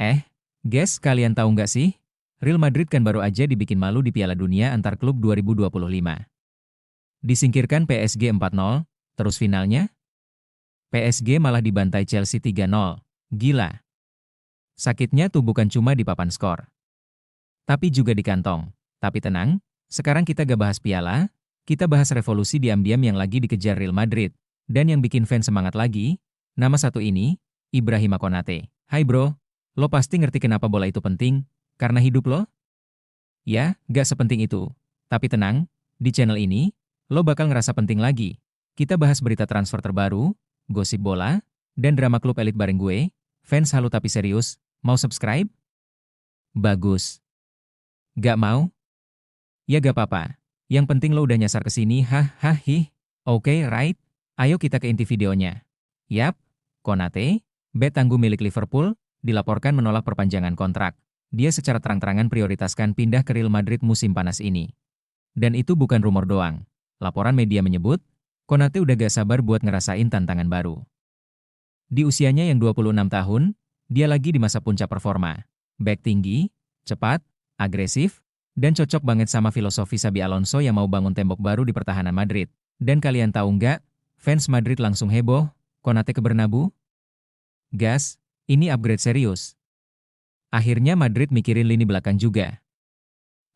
Eh, guys, kalian tahu nggak sih? Real Madrid kan baru aja dibikin malu di Piala Dunia antar klub 2025. Disingkirkan PSG 4-0, terus finalnya, PSG malah dibantai Chelsea 3-0. Gila. Sakitnya tuh bukan cuma di papan skor, tapi juga di kantong. Tapi tenang, sekarang kita gak bahas piala, kita bahas revolusi diam-diam yang lagi dikejar Real Madrid. Dan yang bikin fans semangat lagi, nama satu ini, Ibrahima Konate. Hai bro, lo pasti ngerti kenapa bola itu penting, karena hidup lo? Ya, gak sepenting itu. Tapi tenang, di channel ini, lo bakal ngerasa penting lagi. Kita bahas berita transfer terbaru, gosip bola, dan drama klub elit bareng gue, fans halu tapi serius, mau subscribe? Bagus. Gak mau? Ya gak apa-apa. Yang penting lo udah nyasar ke sini, Oke, right? Ayo kita ke inti videonya. Yap, Konate, bek tangguh milik Liverpool, dilaporkan menolak perpanjangan kontrak. Dia secara terang-terangan prioritaskan pindah ke Real Madrid musim panas ini. Dan itu bukan rumor doang. Laporan media menyebut, Konate udah gak sabar buat ngerasain tantangan baru. Di usianya yang 26 tahun, dia lagi di masa puncak performa. Bek tinggi, cepat, agresif, dan cocok banget sama filosofi Xabi Alonso yang mau bangun tembok baru di pertahanan Madrid. Dan kalian tahu nggak, fans Madrid langsung heboh, Konate ke Bernabeu? Gas, ini upgrade serius. Akhirnya Madrid mikirin lini belakang juga.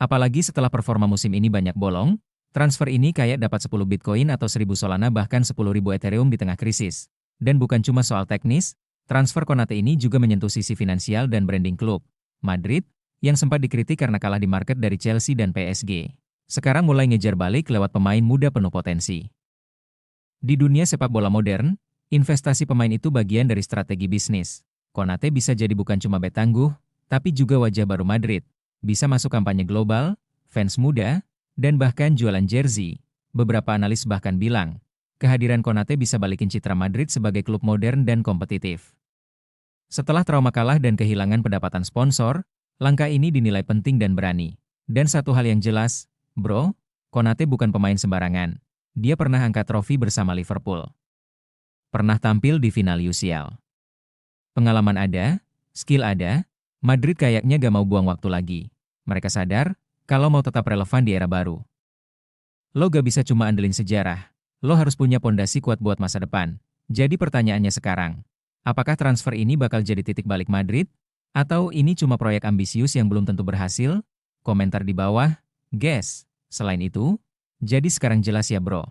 Apalagi setelah performa musim ini banyak bolong, transfer ini kayak dapat 10 Bitcoin atau 1000 Solana bahkan 10.000 Ethereum di tengah krisis. Dan bukan cuma soal teknis, transfer Konate ini juga menyentuh sisi finansial dan branding klub. Madrid, yang sempat dikritik karena kalah di market dari Chelsea dan PSG, sekarang mulai ngejar balik lewat pemain muda penuh potensi. Di dunia sepak bola modern, investasi pemain itu bagian dari strategi bisnis. Konate bisa jadi bukan cuma bek tangguh, tapi juga wajah baru Madrid. Bisa masuk kampanye global, fans muda, dan bahkan jualan jersey. Beberapa analis bahkan bilang, kehadiran Konate bisa balikin citra Madrid sebagai klub modern dan kompetitif. Setelah trauma kalah dan kehilangan pendapatan sponsor, langkah ini dinilai penting dan berani. Dan satu hal yang jelas, bro, Konate bukan pemain sembarangan. Dia pernah angkat trofi bersama Liverpool. Pernah tampil di final UCL. Pengalaman ada, skill ada, Madrid kayaknya gak mau buang waktu lagi. Mereka sadar, kalau mau tetap relevan di era baru. Lo gak bisa cuma andelin sejarah, lo harus punya pondasi kuat buat masa depan. Jadi pertanyaannya sekarang, apakah transfer ini bakal jadi titik balik Madrid? Atau ini cuma proyek ambisius yang belum tentu berhasil? Komentar di bawah, guys. Selain itu, jadi sekarang jelas ya bro.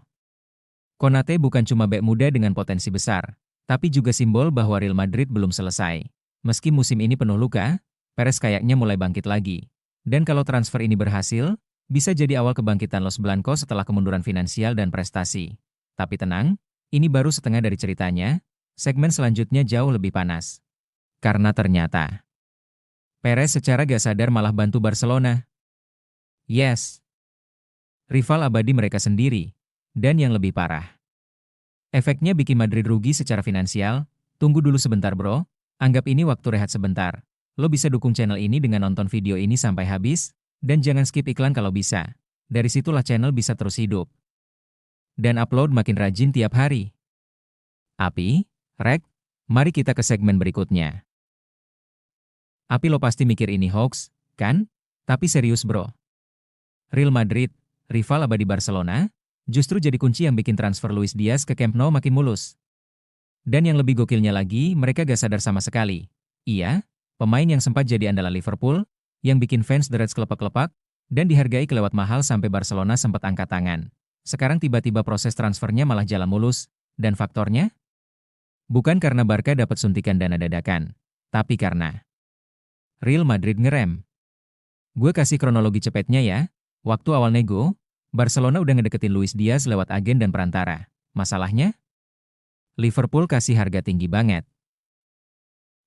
Konate bukan cuma bek muda dengan potensi besar, tapi juga simbol bahwa Real Madrid belum selesai. Meski musim ini penuh luka, Perez kayaknya mulai bangkit lagi. Dan kalau transfer ini berhasil, bisa jadi awal kebangkitan Los Blancos setelah kemunduran finansial dan prestasi. Tapi tenang, ini baru setengah dari ceritanya, segmen selanjutnya jauh lebih panas. Karena ternyata, Perez secara gak sadar malah bantu Barcelona. Yes, rival abadi mereka sendiri. Dan yang lebih parah, efeknya bikin Madrid rugi secara finansial. Tunggu dulu sebentar bro, anggap ini waktu rehat sebentar. Lo bisa dukung channel ini dengan nonton video ini sampai habis, dan jangan skip iklan kalau bisa. Dari situlah channel bisa terus hidup. Dan upload makin rajin tiap hari. Api, Rek, mari kita ke segmen berikutnya. Api lo pasti mikir ini hoax, kan? Tapi serius bro. Real Madrid, rival abadi Barcelona, justru jadi kunci yang bikin transfer Luis Diaz ke Camp Nou makin mulus. Dan yang lebih gokilnya lagi, mereka gak sadar sama sekali. Iya, pemain yang sempat jadi andalan Liverpool, yang bikin fans The Reds kelepak-kelepak, dan dihargai kelewat mahal sampai Barcelona sempat angkat tangan. Sekarang tiba-tiba proses transfernya malah jalan mulus, dan faktornya? Bukan karena Barca dapat suntikan dana dadakan, tapi karena Real Madrid ngerem. Gue kasih kronologi cepetnya ya. Waktu awal nego, Barcelona udah ngedeketin Luis Diaz lewat agen dan perantara. Masalahnya? Liverpool kasih harga tinggi banget.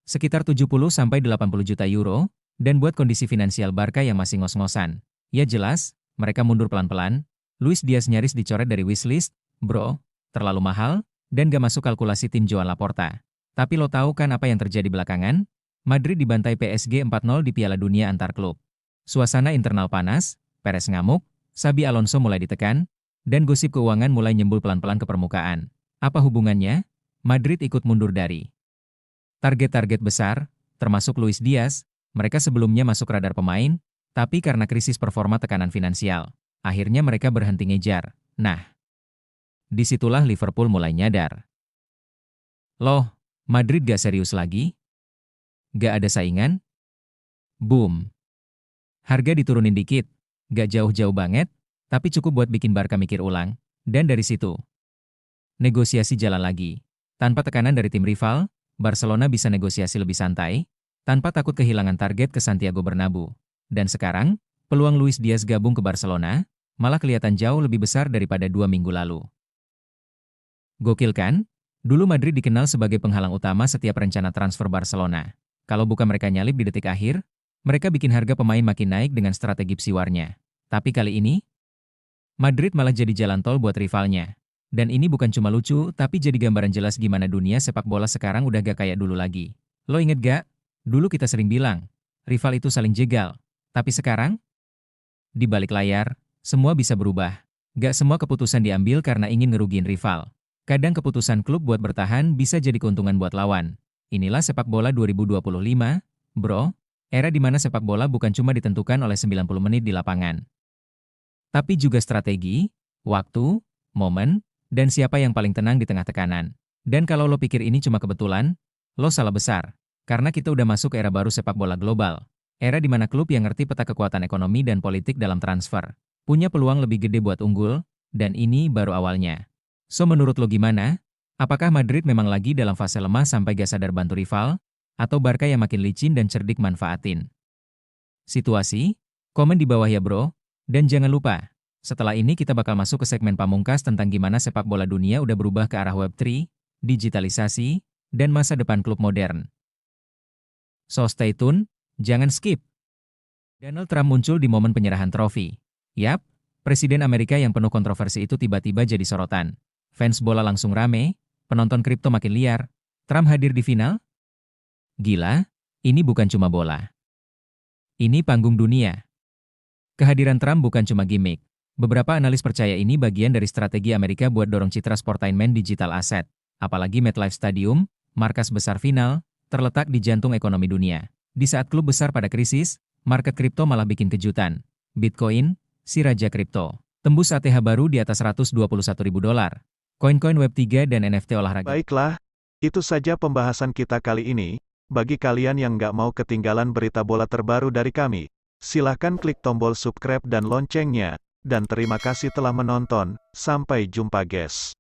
Sekitar 70-80 juta euro, dan buat kondisi finansial Barca yang masih ngos-ngosan. Ya jelas, mereka mundur pelan-pelan. Luis Diaz nyaris dicoret dari wishlist, bro, terlalu mahal, dan gak masuk kalkulasi tim Joan Laporta. Tapi lo tahu kan apa yang terjadi belakangan? Madrid dibantai PSG 4-0 di Piala Dunia antar klub. Suasana internal panas, Perez ngamuk, Xabi Alonso mulai ditekan, dan gosip keuangan mulai nyembul pelan-pelan ke permukaan. Apa hubungannya? Madrid ikut mundur dari target-target besar, termasuk Luis Diaz, mereka sebelumnya masuk radar pemain, tapi karena krisis performa tekanan finansial, akhirnya mereka berhenti ngejar. Nah, disitulah Liverpool mulai nyadar. Loh, Madrid gak serius lagi? Gak ada saingan? Boom. Harga diturunin dikit, gak jauh-jauh banget, tapi cukup buat bikin Barca mikir ulang. Dan dari situ, negosiasi jalan lagi. Tanpa tekanan dari tim rival, Barcelona bisa negosiasi lebih santai, tanpa takut kehilangan target ke Santiago Bernabeu. Dan sekarang, peluang Luis Diaz gabung ke Barcelona, malah kelihatan jauh lebih besar daripada 2 minggu lalu. Gokil kan? Dulu Madrid dikenal sebagai penghalang utama setiap rencana transfer Barcelona. Kalau bukan mereka nyalip di detik akhir, mereka bikin harga pemain makin naik dengan strategi psiwarnya. Tapi kali ini, Madrid malah jadi jalan tol buat rivalnya. Dan ini bukan cuma lucu, tapi jadi gambaran jelas gimana dunia sepak bola sekarang udah gak kayak dulu lagi. Lo inget gak? Dulu kita sering bilang, rival itu saling jegal. Tapi sekarang, di balik layar, semua bisa berubah. Gak semua keputusan diambil karena ingin ngerugiin rival. Kadang keputusan klub buat bertahan bisa jadi keuntungan buat lawan. Inilah sepak bola 2025, bro. Era di mana sepak bola bukan cuma ditentukan oleh 90 menit di lapangan, tapi juga strategi, waktu, momen, dan siapa yang paling tenang di tengah tekanan. Dan kalau lo pikir ini cuma kebetulan, lo salah besar. Karena kita udah masuk era baru sepak bola global. Era di mana klub yang ngerti peta kekuatan ekonomi dan politik dalam transfer, punya peluang lebih gede buat unggul, dan ini baru awalnya. So menurut lo gimana? Apakah Madrid memang lagi dalam fase lemah sampai gak sadar bantu rival? Atau Barca yang makin licin dan cerdik manfaatin situasi? Komen di bawah ya bro. Dan jangan lupa, setelah ini kita bakal masuk ke segmen pamungkas tentang gimana sepak bola dunia udah berubah ke arah Web3, digitalisasi, dan masa depan klub modern. So stay tune, jangan skip. Donald Trump muncul di momen penyerahan trofi. Yap, Presiden Amerika yang penuh kontroversi itu tiba-tiba jadi sorotan. Fans bola langsung rame, penonton kripto makin liar. Trump hadir di final? Gila, ini bukan cuma bola. Ini panggung dunia. Kehadiran Trump bukan cuma gimmick. Beberapa analis percaya ini bagian dari strategi Amerika buat dorong citra sportainment digital asset. Apalagi MetLife Stadium, markas besar final, terletak di jantung ekonomi dunia. Di saat klub besar pada krisis, market kripto malah bikin kejutan. Bitcoin, si raja kripto, tembus ATH baru di atas $121.000. Koin-koin Web3 dan NFT olahraga. Baiklah, itu saja pembahasan kita kali ini. Bagi kalian yang nggak mau ketinggalan berita bola terbaru dari kami, silahkan klik tombol subscribe dan loncengnya. Dan terima kasih telah menonton, sampai jumpa guys.